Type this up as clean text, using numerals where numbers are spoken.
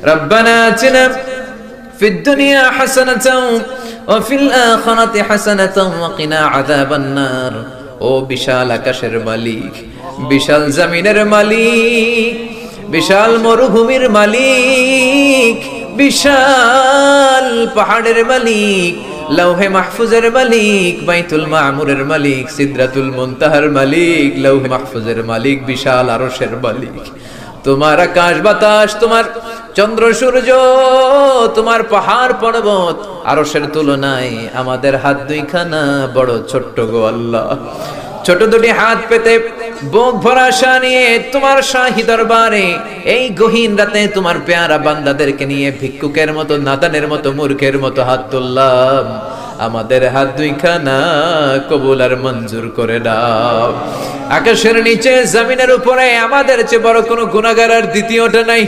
রব্বানা আতিনা ফিদ দুনিয়া হাসানাতাও ওয়া ফিল আখিরাতি হাসানাতাও ওয়া কিনা আযাবান নার। ও বিশাল আকাশের মালিক, বিশাল জমিনের মালিক, বিশাল মরুভূমির মালিক, বিশাল পাহাড়ের মালিক, লৌহে মাহফুজের মালিক, বাইতুল মামুরের মালিক, সিদরাতুল মুনতাহার মালিক, লৌহে মাহফুজের মালিক, বিশাল আরশের মালিক। তোমার আকাশ বাতাস, তোমার চন্দ্র সূর্য, তোমার পাহাড় পর্বত আরশের তুলনায় আমাদের হাত দুইখানা বড় ছোট্ট গো আল্লাহ। ছোট দুটি হাত পেতে বুক ভরা আশা নিয়ে তোমার শাহী দরবারে এই গহীন রাতে তোমার পেয়ারা বান্দাদেরকে নিয়ে ভিক্ষুকের মতো, নাদানের মতো, মূর্খের মতো হাত তুললাম। আমাদের হাত দুইখানা কবুল আর মঞ্জুর করে দাও। আকাশের নিচে জমিনের উপরে আমাদের চেয়ে বড় কোনো গুনাহগার আর দ্বিতীয়টা নাই।